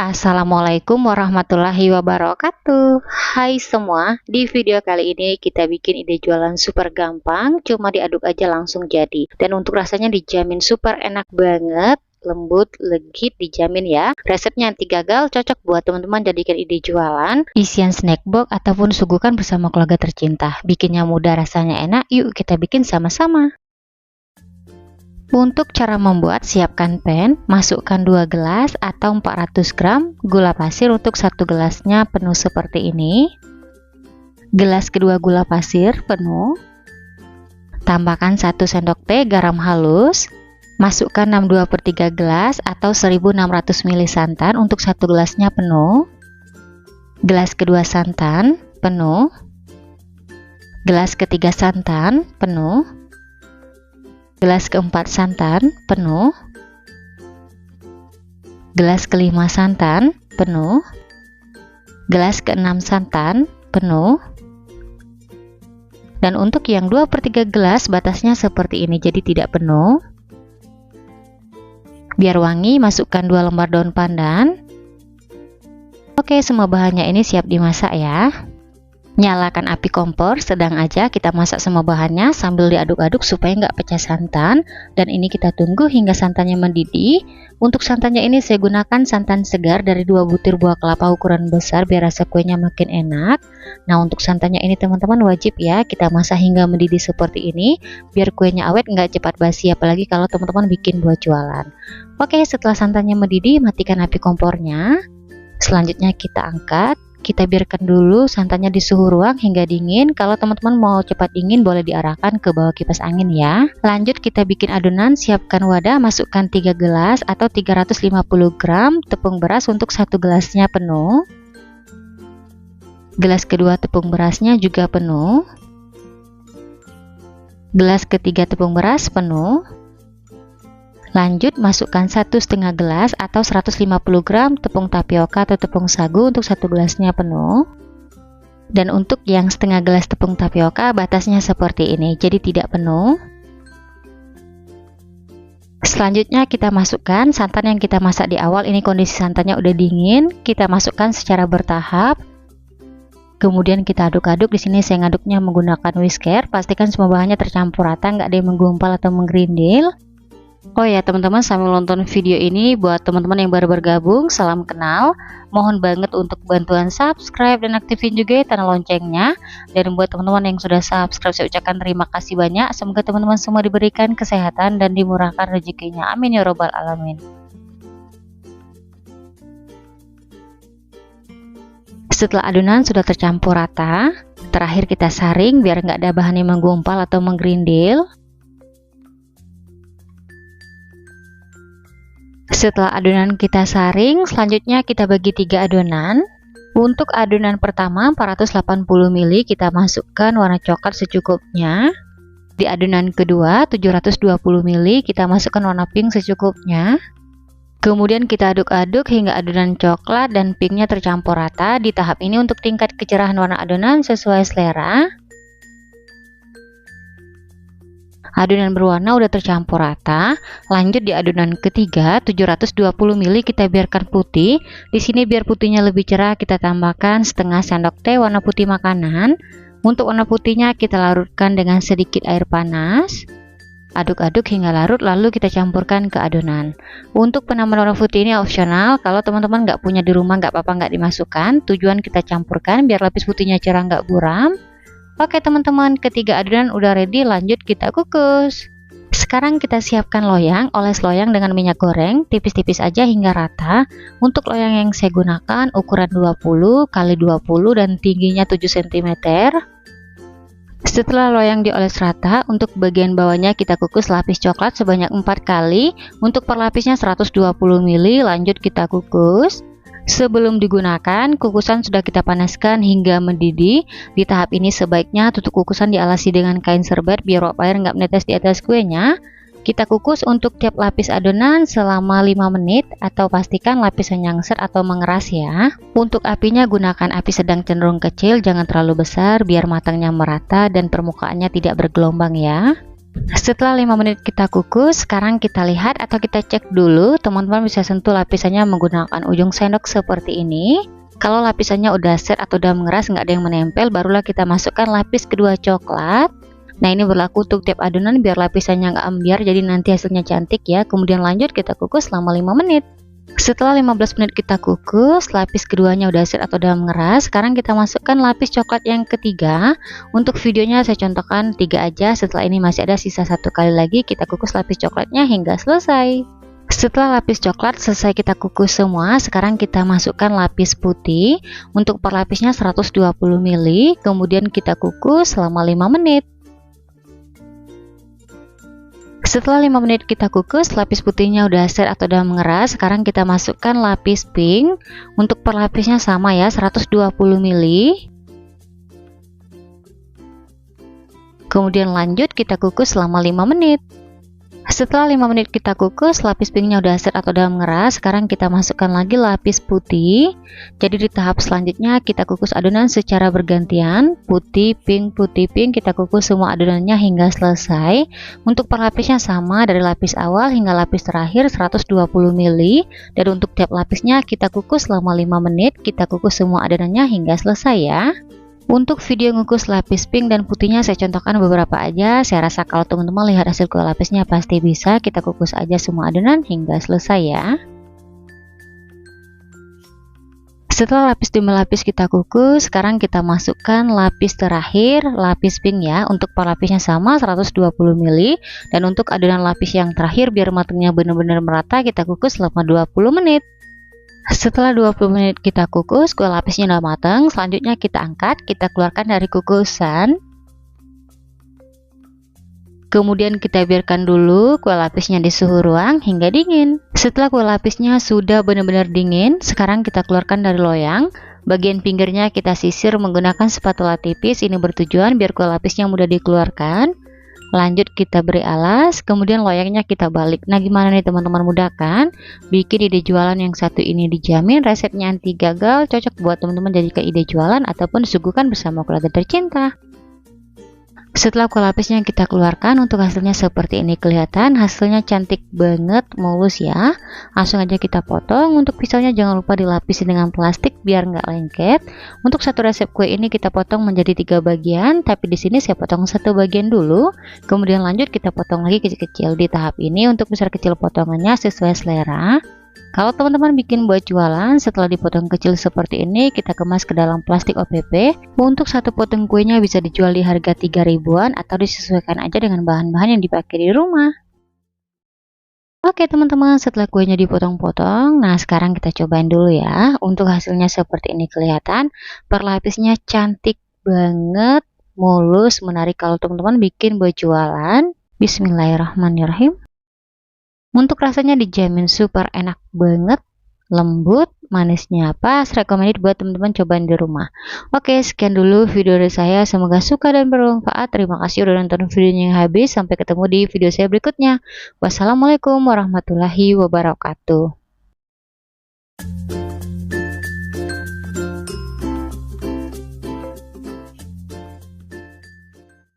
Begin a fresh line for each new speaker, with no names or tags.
Assalamualaikum warahmatullahi wabarakatuh. Hai semua, di video kali ini kita bikin ide jualan super gampang, cuma diaduk aja langsung jadi. Dan untuk rasanya dijamin super enak banget, lembut, legit, dijamin ya. Resepnya anti gagal, cocok buat teman-teman jadikan ide jualan, isian snack box ataupun suguhkan bersama keluarga tercinta. Bikinnya mudah, rasanya enak, yuk kita bikin sama-sama. Untuk cara membuat, siapkan pan, masukkan 2 gelas atau 400 gram gula pasir untuk 1 gelasnya penuh seperti ini. Gelas kedua gula pasir penuh. Tambahkan 1 sendok teh garam halus. Masukkan 6/2/3 gelas atau 1600 ml santan untuk 1 gelasnya penuh. Gelas kedua santan penuh. Gelas ketiga santan penuh. Gelas keempat santan penuh. Gelas kelima santan penuh. Gelas keenam santan penuh. Dan untuk yang 2/3 gelas batasnya seperti ini, jadi tidak penuh. Biar wangi, masukkan 2 lembar daun pandan. Oke, semua bahannya ini siap dimasak ya. Nyalakan api kompor sedang aja, kita masak semua bahannya sambil diaduk-aduk supaya nggak pecah santan. Dan ini kita tunggu hingga santannya mendidih. Untuk santannya ini saya gunakan santan segar dari 2 butir buah kelapa ukuran besar biar rasa kuenya makin enak. Nah, untuk santannya ini teman-teman wajib ya kita masak hingga mendidih seperti ini biar kuenya awet, nggak cepat basi, apalagi kalau teman-teman bikin buat jualan. Oke, setelah santannya mendidih, matikan api kompornya. Selanjutnya kita angkat. Kita biarkan dulu santannya di suhu ruang hingga dingin. Kalau teman-teman mau cepat dingin boleh diarahkan ke bawah kipas angin ya. Lanjut kita bikin adonan. Siapkan wadah, masukkan 3 gelas atau 350 gram tepung beras untuk 1 gelasnya penuh. Gelas kedua tepung berasnya juga penuh. Gelas ketiga tepung beras penuh. Lanjut masukkan 1,5 gelas atau 150 gram tepung tapioka atau tepung sagu untuk 1 gelasnya penuh. Dan untuk yang setengah gelas tepung tapioka batasnya seperti ini, jadi tidak penuh. Selanjutnya kita masukkan santan yang kita masak di awal. Ini kondisi santannya udah dingin, kita masukkan secara bertahap. Kemudian kita aduk-aduk. Di sini saya ngaduknya menggunakan whisker. Pastikan semua bahannya tercampur rata, nggak ada yang menggumpal atau menggerindil. Oh ya teman-teman, sambil nonton video ini, buat teman-teman yang baru bergabung, salam kenal. Mohon banget untuk bantuan subscribe dan aktifin juga tanda loncengnya. Dan buat teman-teman yang sudah subscribe, saya ucapkan terima kasih banyak. Semoga teman-teman semua diberikan kesehatan dan dimurahkan rezekinya. Amin ya robbal alamin. Setelah adonan sudah tercampur rata, terakhir kita saring biar nggak ada bahan yang menggumpal atau menggerindil. Setelah adonan kita saring, selanjutnya kita bagi 3 adonan. Untuk adonan pertama 480 ml kita masukkan warna coklat secukupnya. Di adonan kedua 720 ml kita masukkan warna pink secukupnya. Kemudian kita aduk-aduk hingga adonan coklat dan pinknya tercampur rata. Di tahap ini untuk tingkat kecerahan warna adonan sesuai selera. Adonan berwarna udah tercampur rata. Lanjut di adonan ketiga 720 ml kita biarkan putih. Di sini biar putihnya lebih cerah kita tambahkan setengah sendok teh warna putih makanan. Untuk warna putihnya kita larutkan dengan sedikit air panas. Aduk-aduk hingga larut lalu kita campurkan ke adonan. Untuk penambahan warna putih ini opsional. Kalau teman-teman nggak punya di rumah nggak apa-apa, nggak dimasukkan. Tujuan kita campurkan biar lapis putihnya cerah, nggak buram. Oke teman-teman, ketiga adonan udah ready, lanjut kita kukus. Sekarang kita siapkan loyang, oles loyang dengan minyak goreng, tipis-tipis aja hingga rata. Untuk loyang yang saya gunakan ukuran 20 x 20 dan tingginya 7 cm. Setelah loyang dioles rata, untuk bagian bawahnya kita kukus lapis coklat sebanyak 4 kali. Untuk per lapisnya 120 ml, lanjut kita kukus. Sebelum digunakan, kukusan sudah kita panaskan hingga mendidih. Di tahap ini sebaiknya tutup kukusan dialasi dengan kain serbet biar uap air nggak menetes di atas kuenya. Kita kukus untuk tiap lapis adonan selama 5 menit atau pastikan lapisnya nyangser atau mengeras ya. Untuk apinya gunakan api sedang cenderung kecil, jangan terlalu besar biar matangnya merata dan permukaannya tidak bergelombang ya. Setelah 5 menit kita kukus, sekarang kita lihat atau kita cek dulu. Teman-teman bisa sentuh lapisannya menggunakan ujung sendok seperti ini. Kalau lapisannya udah set atau udah mengeras, nggak ada yang menempel, barulah kita masukkan lapis kedua coklat. Nah, ini berlaku untuk tiap adonan biar lapisannya nggak ambiar, jadi nanti hasilnya cantik ya. Kemudian lanjut kita kukus selama 5 menit. Setelah 15 menit kita kukus, lapis keduanya udah set atau udah mengeras. Sekarang kita masukkan lapis coklat yang ketiga. Untuk videonya saya contohkan 3 aja. Setelah ini masih ada sisa 1 kali lagi, kita kukus lapis coklatnya hingga selesai. Setelah lapis coklat selesai kita kukus semua, sekarang kita masukkan lapis putih. Untuk per lapisnya 120 ml, kemudian kita kukus selama 5 menit. Setelah 5 menit kita kukus, lapis putihnya udah set atau udah mengeras. Sekarang kita masukkan lapis pink. Untuk per lapisnya sama ya, 120 ml. Kemudian lanjut kita kukus selama 5 menit. Setelah 5 menit kita kukus, lapis pinknya udah set atau udah mengeras. Sekarang kita masukkan lagi lapis putih. Jadi di tahap selanjutnya kita kukus adonan secara bergantian, putih pink, kita kukus semua adonannya hingga selesai. Untuk per lapisnya sama, dari lapis awal hingga lapis terakhir 120 ml. Dan untuk tiap lapisnya kita kukus selama 5 menit. Kita kukus semua adonannya hingga selesai ya. Untuk video ngukus lapis pink dan putihnya saya contohkan beberapa aja. Saya rasa kalau teman-teman lihat hasil kue lapisnya pasti bisa. Kita kukus aja semua adonan hingga selesai ya. Setelah lapis demi lapis kita kukus, sekarang kita masukkan lapis terakhir, lapis pink ya. Untuk per lapisnya sama 120 ml. Dan untuk adonan lapis yang terakhir biar matangnya benar-benar merata, kita kukus selama 20 menit. Setelah 20 menit kita kukus, kue lapisnya udah matang. Selanjutnya kita angkat, kita keluarkan dari kukusan. Kemudian kita biarkan dulu kue lapisnya di suhu ruang hingga dingin. Setelah kue lapisnya sudah benar-benar dingin, sekarang kita keluarkan dari loyang. Bagian pinggirnya kita sisir menggunakan spatula tipis. Ini bertujuan biar kue lapisnya mudah dikeluarkan. Lanjut kita beri alas, kemudian loyangnya kita balik. Nah, gimana nih teman-teman, mudah kan? Bikin ide jualan yang satu ini dijamin resepnya anti gagal, cocok buat teman-teman jadikan ide jualan ataupun disuguhkan bersama keluarga tercinta. Setelah kue lapisnya kita keluarkan, untuk hasilnya seperti ini kelihatan. Hasilnya cantik banget, mulus ya. Langsung aja kita potong. Untuk pisaunya jangan lupa dilapisi dengan plastik biar nggak lengket. Untuk satu resep kue ini kita potong menjadi 3 bagian, tapi di sini saya potong 1 bagian dulu. Kemudian lanjut kita potong lagi kecil-kecil. Di tahap ini untuk besar kecil potongannya sesuai selera. Kalau teman-teman bikin buat jualan, setelah dipotong kecil seperti ini, kita kemas ke dalam plastik OPP. Untuk satu potong kuenya bisa dijual di harga 3 ribuan atau disesuaikan aja dengan bahan-bahan yang dipakai di rumah. Oke teman-teman, setelah kuenya dipotong-potong, nah sekarang kita cobain dulu ya. Untuk hasilnya seperti ini kelihatan, per lapisnya cantik banget, mulus, menarik kalau teman-teman bikin buat jualan. Bismillahirrahmanirrahim. Untuk rasanya dijamin super enak banget, lembut, manisnya pas, recommended buat teman-teman cobain di rumah. Oke, sekian dulu video dari saya, semoga suka dan bermanfaat. Terima kasih udah nonton videonya yang habis, sampai ketemu di video saya berikutnya. Wassalamualaikum warahmatullahi wabarakatuh.